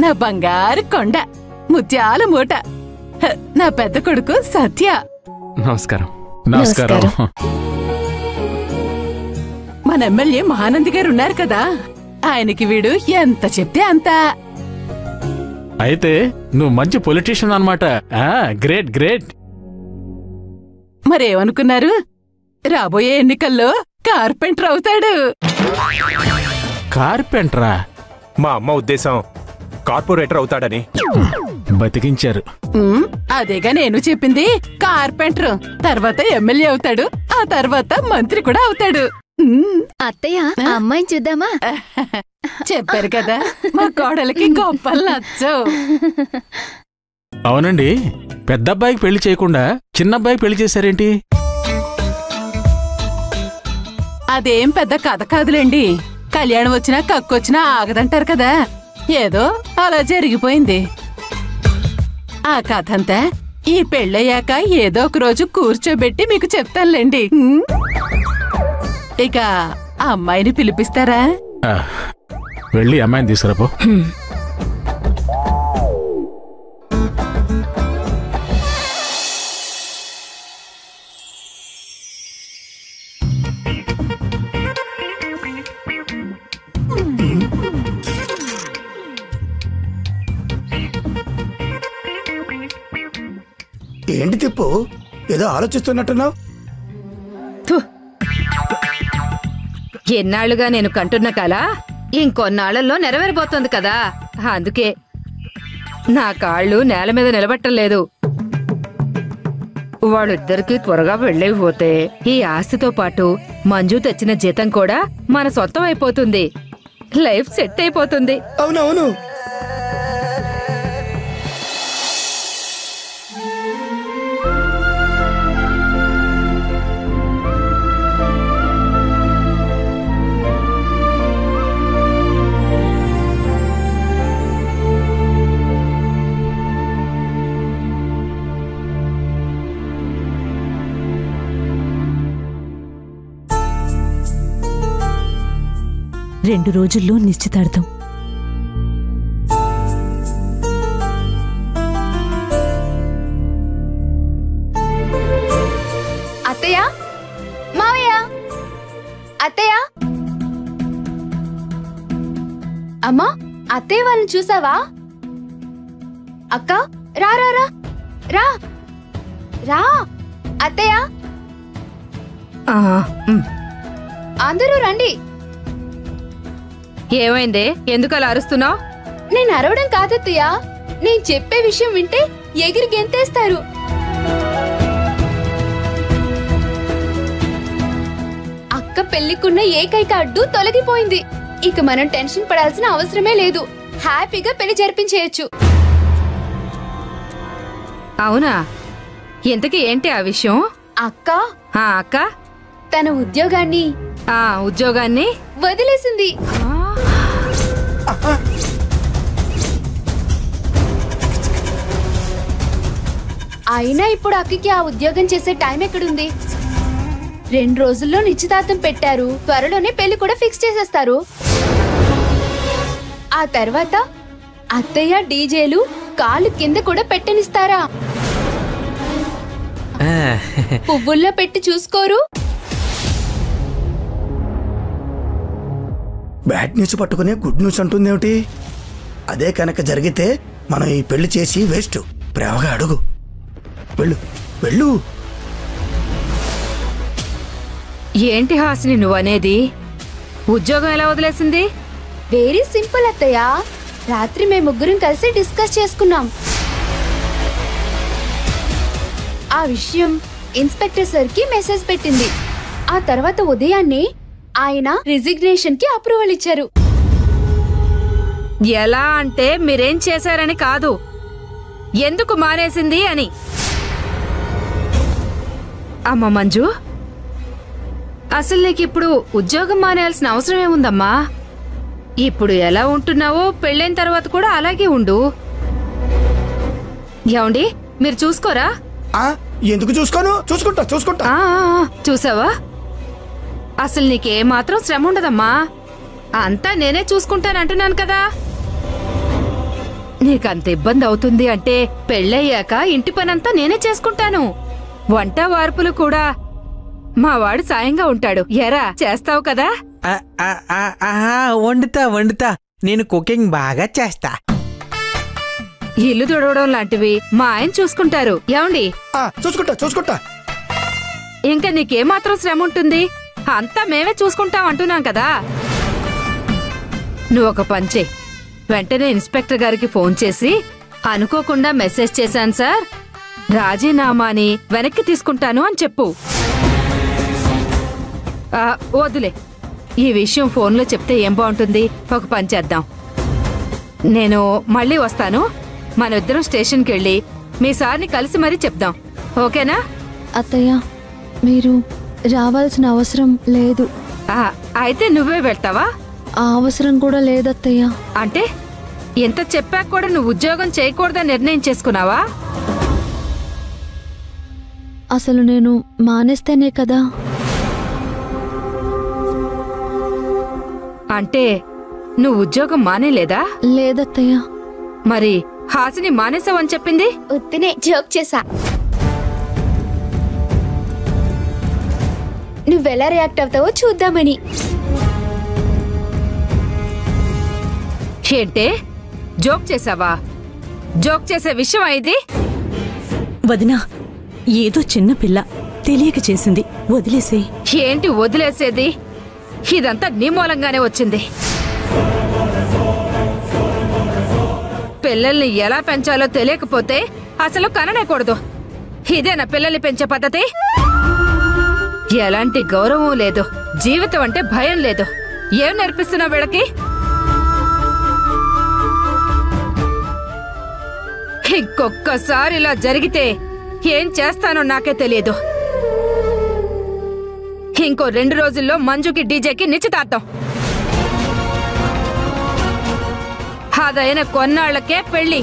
నా బంగారు కొండ, ముత్యాల మూట, నా పెద్ద కొడుకు సత్య. నమస్కారం. నమస్కారం. మన ఎమ్మెల్యే మహానంది గారు ఉన్నారు కదా, ఆయనకి వీడు ఎంత చెప్తే అంత. అయితే నువ్వు మంచి పొలిటీషియన్ అన్నమాట. Great great. మరేమనుకున్నారు, రాబోయే ఎన్నికల్లో కార్పెంటర్ అవుతాడు. కార్పెంటరా? మా అమ్మ ఉద్దేశం కార్పొరేటర్ అవుతాడని. బతికించారు. అదేగా నేను చెప్పింది. కార్పెంటర్ తర్వాత ఎమ్మెల్యే అవుతాడు, ఆ తర్వాత మంత్రి కూడా అవుతాడు. అత్తయ్య, అమ్మాయిని చూద్దామా? చెప్పారు కదా, మా కోడలికి గొప్పలు నచ్చవు. అవునండి, పెద్ద అబ్బాయికి పెళ్లి చేయకుండా చిన్న అబ్బాయికి పెళ్లి చేశారేంటి? అదేం పెద్ద కథ కాదులేండి. కళ్యాణం వచ్చినా కక్కొచ్చినా ఆగదంటారు కదా, ఏదో అలా జరిగిపోయింది. ఆ కథ అంతా ఈ పెళ్ళయ్యాక ఏదో ఒక రోజు కూర్చోబెట్టి మీకు చెప్తానులేండి. ఇక ఆ అమ్మాయిని పిలిపిస్తారా? వెళ్ళి అమ్మాయిని తీసుకురాపో. ఏంటి తిప్పు, ఏదో ఆలోచిస్తున్నట్టున్నావు? ఎన్నాళ్లుగా నేను కంటున్న కల ఇంకొన్నాళ్లలో నెరవేరబోతోంది కదా, అందుకే నా కాళ్ళు నేల మీద నిలబట్టలేదు. వాళ్ళిద్దరికీ త్వరగా పెళ్ళైపోతే ఈ ఆస్తితో పాటు మంజు తెచ్చిన జీతం కూడా మన సొంతం అయిపోతుంది. లైఫ్ సెట్ అయిపోతుంది. అవునవును. రెండు రోజుల్లో నిశ్చితార్థం. అత్తయ్య, మావయ్య, అత్తయ్య. అమ్మా, అత్తయ్య వాళ్ళని చూసావా? అక్క, రా రా రా రా రా. అత్తయ్య, అందరూ రండి. ఏమైందే, ఎందుకు అలా అరుస్తున్నావు? నేను అరవడం కాదత్తయ్య, నేను చెప్పే విషయం వింటే ఎగిరి గెంతేస్తారు. అక్క పెళ్లికున్న ఏకైక అడ్డు తొలగిపోయింది. ఇక మనం టెన్షన్ పడాల్సిన అవసరమే లేదు. హ్యాపీగా పెళ్లి జరిపించేయచ్చు. అవునా? ఇంతకీ ఏంటి ఆ విషయం? అక్క అక్క తన ఉద్యోగాన్ని వదిలేసింది. అయినా ఇప్పుడు అక్కకి ఆ ఉద్యోగం చేసే టైం ఎక్కడుంది? 2 రోజుల్లో నిశ్చితార్థం పెట్టారు, త్వరలోనే పెళ్లి కూడా ఫిక్స్ చేసేస్తారు. ఆ తర్వాత అత్తయ్య డీజేలు కాళ్ళు కింద కూడా పెట్టనిస్తారా? పువ్వుల్లో పెట్టి చూసుకోరు? బ్యాడ్ న్యూస్ పట్టుకునే గుడ్ న్యూస్ అంటుందేమిటి? అదే కనుక జరిగితే మనం ఈ పెళ్లి చేసి వేస్ట్. ప్రేమగా అడుగు. వెళ్ళు వెళ్ళు. ఏంటి హాసిని నువ్వనేది? ఉద్యోగం ఎలా వదిలేసింది? వెరీ సింపుల్ అత్తయ్య. రాత్రి మేము ముగ్గురం కలిసి డిస్కస్ చేసుకున్నాం. ఆ విషయం ఇన్స్పెక్టర్ సార్ కి మెసేజ్ పెట్టింది. ఆ తర్వాత ఉదయాన్నే ఆయన రిజిగ్నేషన్ కి అప్రూవల్ ఇచ్చారు. ఎలా అంటే మీరేం చేశారని కాదు, ఎందుకు మానేసింది అని. అమ్మ మంజు, అసలు నీకిప్పుడు ఉద్యోగం మానేయాల్సిన అవసరం ఏముందమ్మా? ఇప్పుడు ఎలా ఉంటున్నావో పెళ్ళైన తర్వాత కూడా అలాగే ఉండు. ఏమండి, మీరు చూసుకోరా? ఎందుకు చూసుకోను? చూసుకుంటా. చూసావా, అసలు నీకేమాత్రం శ్రమ ఉండదమ్మా. అంతా నేనే చూసుకుంటానంటున్నాను కదా. నీకంత ఇబ్బంది అవుతుంది అంటే పెళ్ళయ్యాక ఇంటి పనంతా నేనే చేసుకుంటాను. వంట వార్పులు కూడా మా వాడు సాయంగా ఉంటాడు. ఎరా చేస్తావు కదా? వండుతా. నేను కుకింగ్ బాగా చేస్తా. ఇల్లు తుడవడం లాంటివి మా ఆయన చూసుకుంటారు. ఏమండి? చూసుకుంటా. ఇంకా నీకేమాత్రం శ్రమ ఉంటుంది? అంతా మేమే చూసుకుంటాం అంటున్నాం కదా. నువ్వు ఒక పంచే, వెంటనే ఇన్స్పెక్టర్ గారికి ఫోన్ చేసి అనుకోకుండా మెసేజ్ చేశాను సార్, రాజీనామాని వెనక్కి తీసుకుంటాను అని చెప్పు. వదిలే, ఈ విషయం ఫోన్లో చెప్తే ఏం బాగుంటుంది. ఒక పని చేద్దాం, నేను మళ్ళీ వస్తాను. మనిద్దరం స్టేషన్కి వెళ్ళి మీ సార్ని కలిసి మరీ చెప్దాం. ఓకేనా? అత్తయ్య, మీరు రావాల్సిన అవసరం లేదు. అయితే నువ్వే వెళ్తావా? ఆ అవసరం కూడా లేదత్తయ్య. అంటే ఎంత చెప్పాక కూడా నువ్వు ఉద్యోగం చేయకూడదని నిర్ణయం చేసుకున్నావా? అసలు నేను మానేస్తేనే కదా. అంటే నువ్వు ఉద్యోగం మానేలేదా? లేదత్తయ్య. మరి హాసిని మానేసావని చెప్పింది? ఉత్తినే జోక్ చేసా. నువ్వెలా రియాక్ట్ అవుతావో చూద్దామని. ఏంటే జోక్ చేసావా? జోక్ చేసే విషయం ఇది? వదినా, ఏదో చిన్న పిల్ల తెలియక చేసింది, వదిలేసే. ఏంటి వదిలేసేది? ఇదంతా నీ మూలంగానే వచ్చింది. పిల్లల్ని ఎలా పెంచాలో తెలియకపోతే అసలు కననేకూడదు. ఇదేనా పిల్లల్ని పెంచే పద్ధతి? ఎలాంటి గౌరవం లేదు, జీవితం అంటే భయం లేదు. ఏం నేర్పిస్తున్నావు వీళ్ళకి? ఇంకొక్కసారి ఇలా జరిగితే ఏం చేస్తానో నాకే తెలియదు. ఇంకో 2 రోజుల్లో మంజుకి డీజేకి నిశ్చితార్థం. అదైన కొన్నాళ్లకే పెళ్లి.